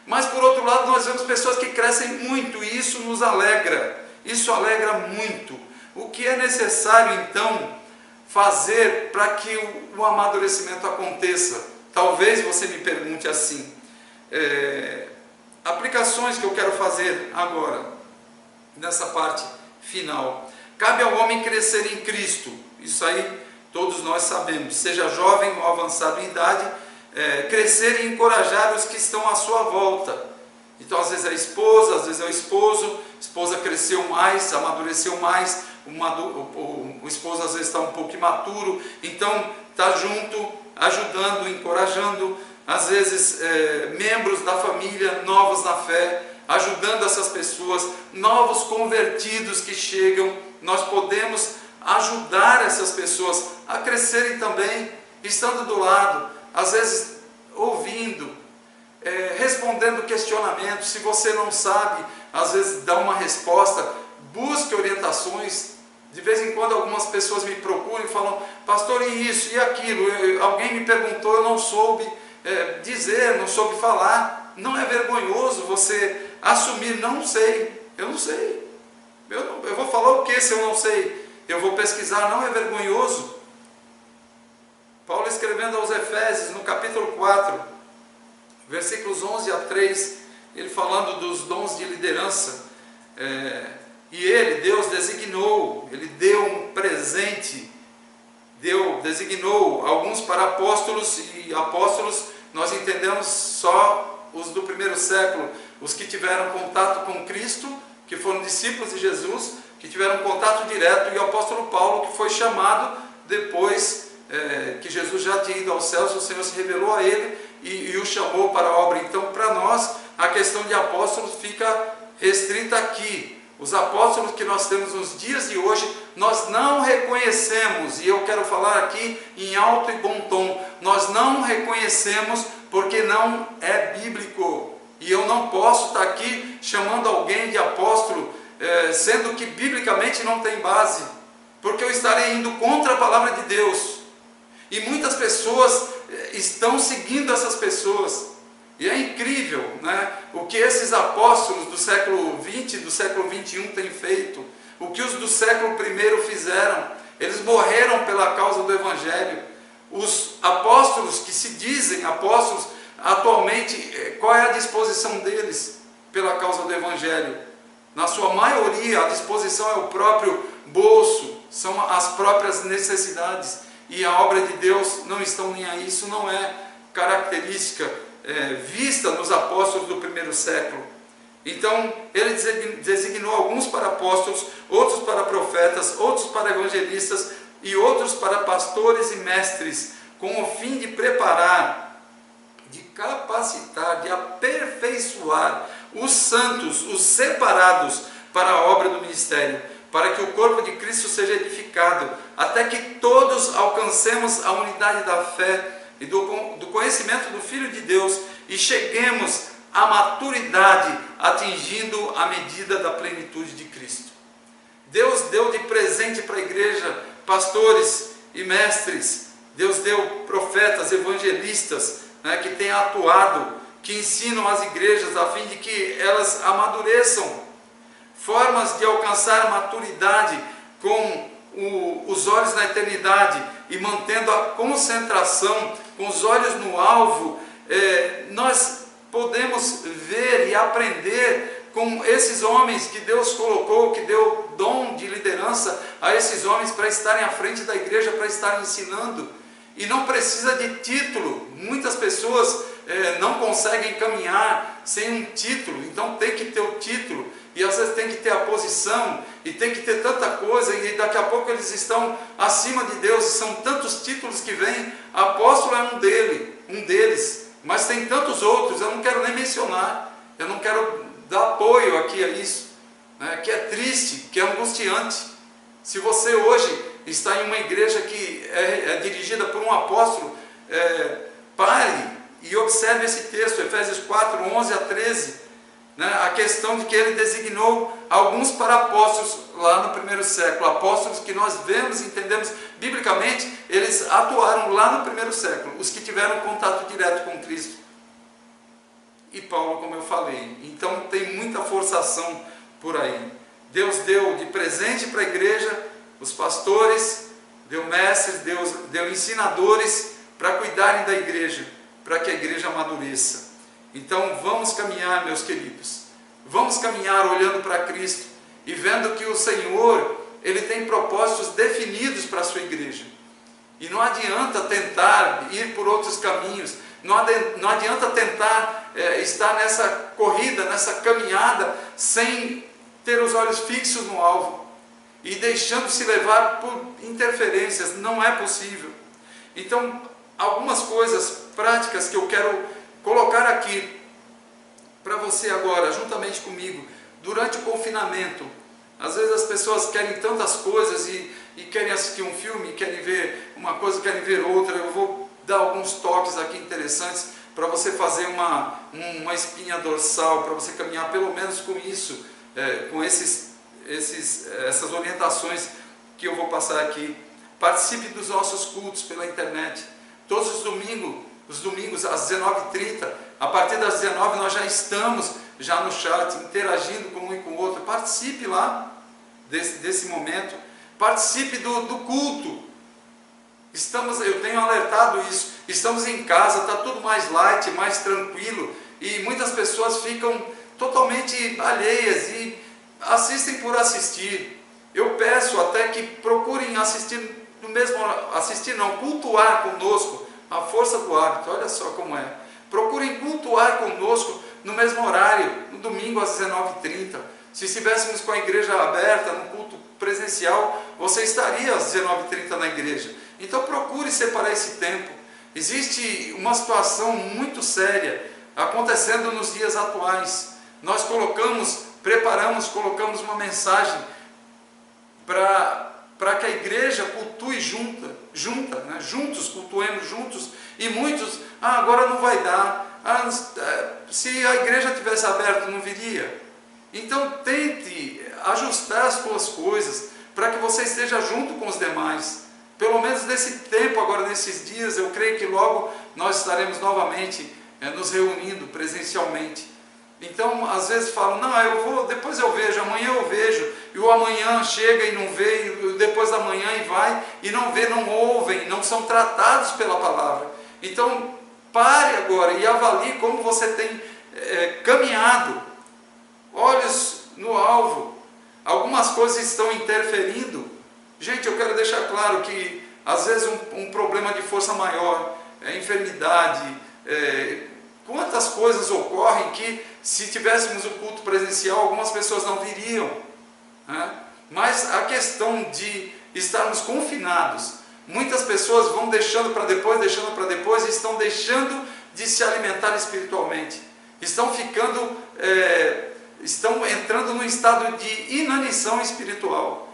[SPEAKER 1] Mas por outro lado, nós vemos pessoas que crescem muito, e isso nos alegra, isso alegra muito. O que é necessário então fazer para que o amadurecimento aconteça? Talvez você me pergunte assim. Aplicações que eu quero fazer agora, nessa parte final. Cabe ao homem crescer em Cristo, isso aí todos nós sabemos, seja jovem ou avançado em idade, crescer e encorajar os que estão à sua volta. Então às vezes é a esposa, às vezes é o esposo, a esposa cresceu mais, amadureceu mais, o esposo às vezes está um pouco imaturo, então está junto, ajudando, encorajando, às vezes membros da família novos na fé, ajudando essas pessoas, novos convertidos que chegam, nós podemos ajudar essas pessoas a crescerem também, estando do lado, às vezes ouvindo, respondendo questionamentos. Se você não sabe, às vezes dá uma resposta, busque orientações. De vez em quando algumas pessoas me procuram e falam: pastor, e isso e aquilo, alguém me perguntou, eu não soube dizer, não soube falar. Não é vergonhoso você assumir: não sei, eu não sei. Eu vou falar o que se eu não sei? Eu vou pesquisar. Não é vergonhoso. Paulo, escrevendo aos Efésios, no capítulo 4, versículos 11 a 3, ele falando dos dons de liderança, e Deus designou, ele deu um presente, designou alguns para apóstolos, e apóstolos nós entendemos só os do primeiro século, os que tiveram contato com Cristo, que foram discípulos de Jesus, que tiveram contato direto, e o apóstolo Paulo, que foi chamado depois que Jesus já tinha ido aos céus, o Senhor se revelou a ele e o chamou para a obra. Então, para nós, a questão de apóstolos fica restrita aqui. Os apóstolos que nós temos nos dias de hoje, nós não reconhecemos, e eu quero falar aqui em alto e bom tom, nós não reconhecemos porque não é bíblico. E eu não posso estar aqui chamando alguém de apóstolo, sendo que biblicamente não tem base, porque eu estarei indo contra a palavra de Deus. E muitas pessoas estão seguindo essas pessoas. E é incrível, né, o que esses apóstolos do século 20, do século 21 têm feito, o que os do século I fizeram. Eles morreram pela causa do Evangelho. Os apóstolos que se dizem apóstolos, atualmente, qual é a disposição deles pela causa do Evangelho? Na sua maioria, a disposição é o próprio bolso, são as próprias necessidades, e a obra de Deus não estão nem aí. Isso não é característica vista nos apóstolos do primeiro século. Então, ele designou alguns para apóstolos, outros para profetas, outros para evangelistas e outros para pastores e mestres, com o fim de preparar, de capacitar, de aperfeiçoar os santos, os separados para a obra do ministério, para que o corpo de Cristo seja edificado, até que todos alcancemos a unidade da fé e do conhecimento do Filho de Deus e cheguemos à maturidade, atingindo a medida da plenitude de Cristo. Deus deu de presente para a igreja pastores e mestres. Deus deu profetas, evangelistas, né, que têm atuado, que ensinam as igrejas a fim de que elas amadureçam. Formas de alcançar a maturidade com os olhos na eternidade e mantendo a concentração com os olhos no alvo. Nós podemos ver e aprender com esses homens que Deus colocou, que deu dom de liderança a esses homens para estarem à frente da igreja, para estarem ensinando. E não precisa de título. Muitas pessoas não conseguem caminhar sem um título, então tem que ter o título, e às vezes tem que ter a posição, e tem que ter tanta coisa, e daqui a pouco eles estão acima de Deus, e são tantos títulos que vêm. Apóstolo é um deles, mas tem tantos outros, eu não quero nem mencionar, eu não quero dar apoio aqui a isso, né, que é triste, que é angustiante. Se você hoje está em uma igreja que é dirigida por um apóstolo, pare e observe esse texto, Efésios 4, 11 a 13, né, a questão de que ele designou alguns para apóstolos lá no primeiro século, apóstolos que nós vemos e entendemos biblicamente, eles atuaram lá no primeiro século, os que tiveram contato direto com Cristo. E Paulo, como eu falei, então tem muita forçação por aí. Deus deu de presente para a igreja os pastores, deu mestres, deu ensinadores para cuidarem da igreja, para que a igreja amadureça. Então vamos caminhar, meus queridos, vamos caminhar olhando para Cristo e vendo que o Senhor, Ele tem propósitos definidos para a sua igreja. E não adianta tentar ir por outros caminhos, não adianta tentar estar nessa corrida, nessa caminhada, sem ter os olhos fixos no alvo e deixando se levar por interferências. Não é possível. Então, algumas coisas práticas que eu quero colocar aqui para você agora, juntamente comigo, durante o confinamento. Às vezes as pessoas querem tantas coisas e querem assistir um filme, querem ver uma coisa, querem ver outra. Eu vou dar alguns toques aqui interessantes para você fazer uma espinha dorsal, para você caminhar pelo menos com isso, com essas orientações que eu vou passar aqui. Participe dos nossos cultos pela internet. Todos os domingos às 19h30, a partir das 19h nós já estamos no chat, interagindo com um e com o outro. Participe lá desse momento. Participe do culto. Eu tenho alertado isso. Estamos em casa, está tudo mais light, mais tranquilo, e muitas pessoas ficam totalmente alheias e assistem por assistir. Eu peço até que procurem assistir cultuar conosco, a força do hábito. Olha só como é. Procurem cultuar conosco no mesmo horário, no domingo às 19h30. Se estivéssemos com a igreja aberta, no culto presencial, você estaria às 19h30 na igreja. Então procure separar esse tempo. Existe uma situação muito séria acontecendo nos dias atuais. Nós colocamos uma mensagem para que a igreja cultue juntos, cultuemos juntos, e muitos, agora não vai dar, se a igreja tivesse aberta não viria. Então tente ajustar as suas coisas, para que você esteja junto com os demais. Pelo menos nesse tempo, agora nesses dias, eu creio que logo nós estaremos novamente nos reunindo presencialmente. Então, às vezes falam, depois eu vejo, amanhã eu vejo, e o amanhã chega e não vê, e depois da manhã e vai, e não vê, não ouvem, não são tratados pela palavra. Então, pare agora e avalie como você tem caminhado, olhos no alvo. Algumas coisas estão interferindo. Gente, eu quero deixar claro que, às vezes, um problema de força maior, enfermidade, quantas coisas ocorrem que, se tivéssemos o culto presencial, algumas pessoas não viriam, né? Mas a questão de estarmos confinados, muitas pessoas vão deixando para depois, e estão deixando de se alimentar espiritualmente, estão entrando num estado de inanição espiritual,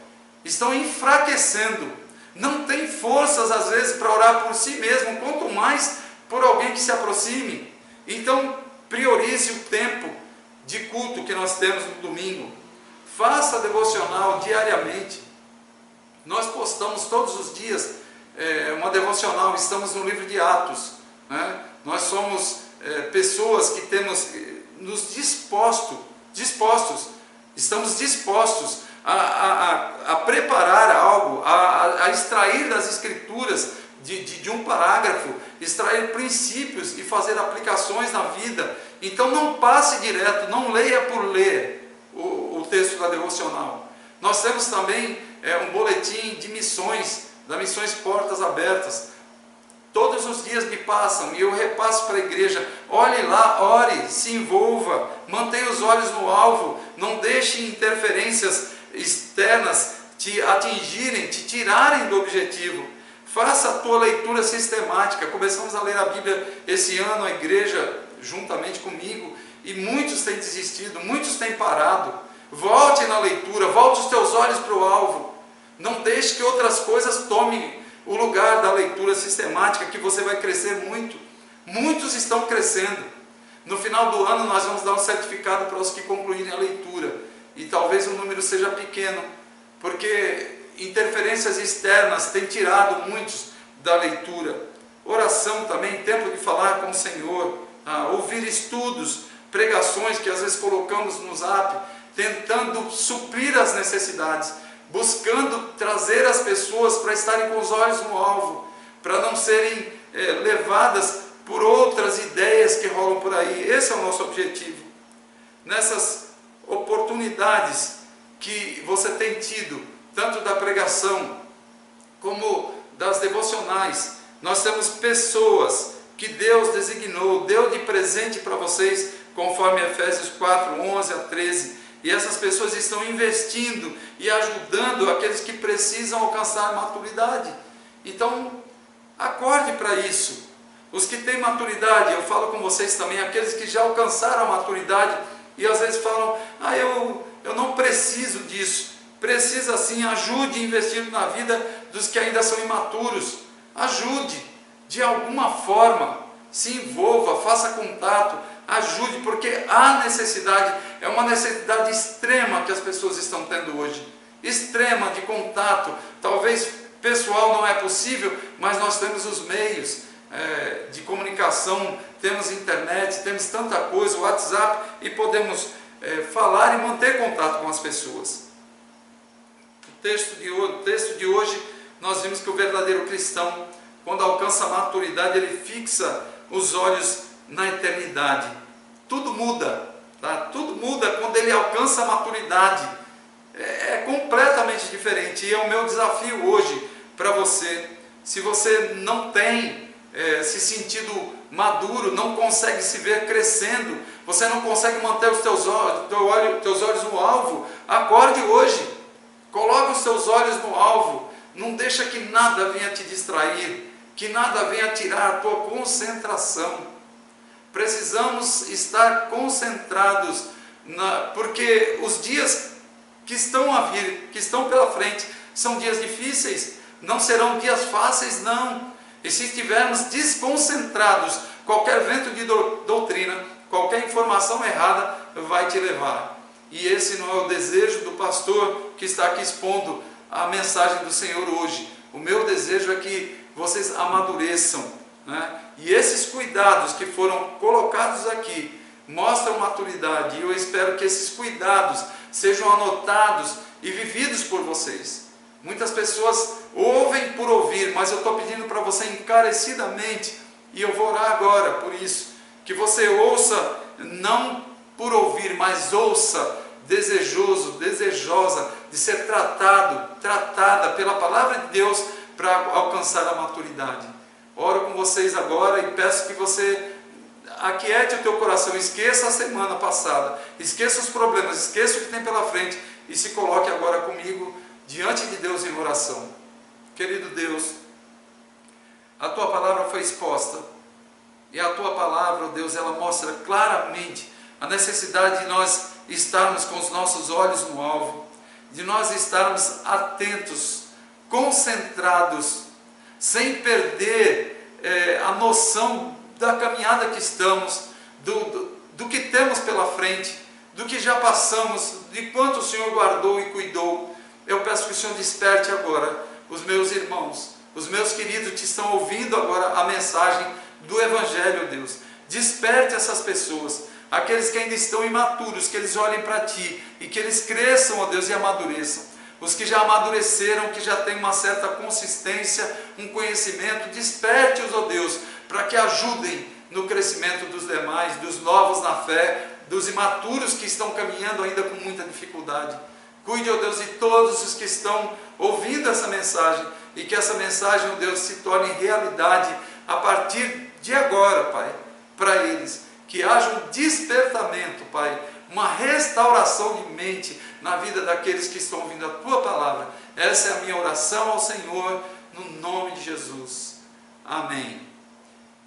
[SPEAKER 1] estão enfraquecendo, não tem forças às vezes para orar por si mesmo, quanto mais por alguém que se aproxime. Então priorize o tempo de culto que nós temos no domingo, faça devocional diariamente. Nós postamos todos os dias uma devocional, estamos no livro de Atos, né? Nós somos pessoas que temos nos estamos dispostos a preparar algo, a extrair das Escrituras, de um parágrafo, extrair princípios e fazer aplicações na vida. Então não passe direto, não leia por ler o texto da devocional. Nós temos também um boletim de missões, da Missões Portas Abertas. Todos os dias me passam e eu repasso para a igreja. Olhe lá, ore, se envolva, mantenha os olhos no alvo, não deixe interferências externas te atingirem, te tirarem do objetivo. Faça a tua leitura sistemática. Começamos a ler a Bíblia esse ano, a igreja, juntamente comigo, e muitos têm desistido, muitos têm parado. Volte na leitura, volte os teus olhos para o alvo. Não deixe que outras coisas tomem o lugar da leitura sistemática, que você vai crescer muito. Muitos estão crescendo. No final do ano nós vamos dar um certificado para os que concluírem a leitura, e talvez o número seja pequeno, porque interferências externas têm tirado muitos da leitura. Oração também, tempo de falar com o Senhor, ouvir estudos, pregações que às vezes colocamos no zap, tentando suprir as necessidades, buscando trazer as pessoas para estarem com os olhos no alvo, para não serem levadas por outras ideias que rolam por aí. Esse é o nosso objetivo. Nessas oportunidades que você tem tido, tanto da pregação como das devocionais, nós temos pessoas que Deus designou, deu de presente para vocês, conforme Efésios 4, 11 a 13, e essas pessoas estão investindo e ajudando aqueles que precisam alcançar maturidade. Então, acorde para isso. Os que têm maturidade, eu falo com vocês também, aqueles que já alcançaram a maturidade, e às vezes falam, eu não preciso disso. Precisa sim, ajude investindo na vida dos que ainda são imaturos. Ajude, de alguma forma. se envolva, faça contato, ajude, porque há necessidade, é uma necessidade extrema que as pessoas estão tendo hoje, extrema de contato. Talvez pessoal não é possível, mas nós temos os meios de comunicação, temos internet, temos tanta coisa, o WhatsApp, e podemos falar e manter contato com as pessoas. O texto de hoje, nós vimos que o verdadeiro cristão, quando alcança a maturidade, ele fixa os olhos na eternidade. Tudo muda, tá? Tudo muda quando ele alcança a maturidade. É completamente diferente, e é o meu desafio hoje para você. Se você não tem se sentido maduro, não consegue se ver crescendo, você não consegue manter os teus olhos no alvo, acorde hoje, coloque os teus olhos no alvo, não deixa que nada venha te distrair, que nada venha tirar a tua concentração. Precisamos estar concentrados, porque os dias que estão a vir, que estão pela frente, são dias difíceis, não serão dias fáceis, não. E se estivermos desconcentrados, qualquer vento de doutrina, qualquer informação errada vai te levar. E esse não é o desejo do pastor que está aqui expondo a mensagem do Senhor hoje. O meu desejo é que vocês amadureçam, né? E esses cuidados que foram colocados aqui mostram maturidade, e eu espero que esses cuidados sejam anotados e vividos por vocês. Muitas pessoas ouvem por ouvir, mas eu estou pedindo para você encarecidamente, e eu vou orar agora por isso, que você ouça não por ouvir, mas ouça desejoso, desejosa de ser tratada pela palavra de Deus para alcançar a maturidade. Oro com vocês agora e peço que você aquiete o teu coração, esqueça a semana passada, esqueça os problemas, esqueça o que tem pela frente e se coloque agora comigo diante de Deus em oração. Querido Deus, a tua palavra foi exposta, e a tua palavra, ó Deus, ela mostra claramente a necessidade de nós estarmos com os nossos olhos no alvo, de nós estarmos atentos, concentrados, sem perder a noção da caminhada que estamos, do que temos pela frente, do que já passamos, de quanto o Senhor guardou e cuidou. Eu peço que o Senhor desperte agora os meus irmãos, os meus queridos que estão ouvindo agora a mensagem do Evangelho, Deus. Desperte essas pessoas, aqueles que ainda estão imaturos, que eles olhem para Ti e que eles cresçam, ó Deus, e amadureçam. Os que já amadureceram, que já têm uma certa consistência, um conhecimento, desperte-os, ó Deus, para que ajudem no crescimento dos demais, dos novos na fé, dos imaturos que estão caminhando ainda com muita dificuldade. Cuide, ó Deus, de todos os que estão ouvindo essa mensagem, e que essa mensagem, ó Deus, se torne realidade a partir de agora, Pai, para eles. Que haja um despertamento, Pai, uma restauração de mente na vida daqueles que estão ouvindo a Tua palavra. Essa é a minha oração ao Senhor, no nome de Jesus. Amém.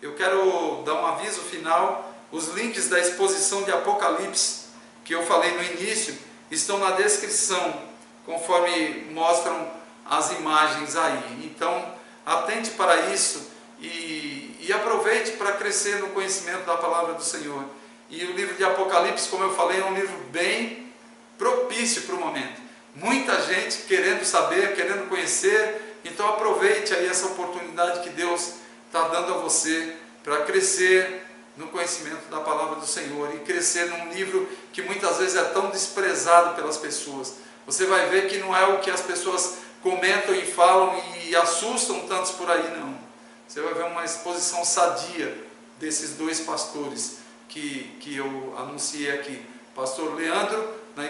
[SPEAKER 1] Eu quero dar um aviso final. Os links da exposição de Apocalipse, que eu falei no início, estão na descrição, conforme mostram as imagens aí. Então, atente para isso e aproveite para crescer no conhecimento da palavra do Senhor. E o livro de Apocalipse, como eu falei, é um livro bem propício para o momento. Muita gente querendo saber, querendo conhecer, então aproveite aí essa oportunidade que Deus está dando a você para crescer no conhecimento da palavra do Senhor e crescer num livro que muitas vezes é tão desprezado pelas pessoas. Você vai ver que não é o que as pessoas comentam e falam e assustam tantos por aí, não. Você vai ver uma exposição sadia desses dois pastores que eu anunciei aqui. Pastor Leandro, na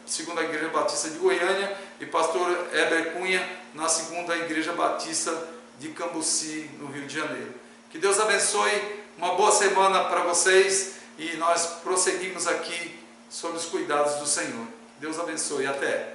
[SPEAKER 1] segunda Igreja Batista de Goiânia, e pastor Heber Cunha, na segunda Igreja Batista de Cambuci, no Rio de Janeiro. Que Deus abençoe, uma boa semana para vocês, e nós prosseguimos aqui sobre os cuidados do Senhor. Deus abençoe, até!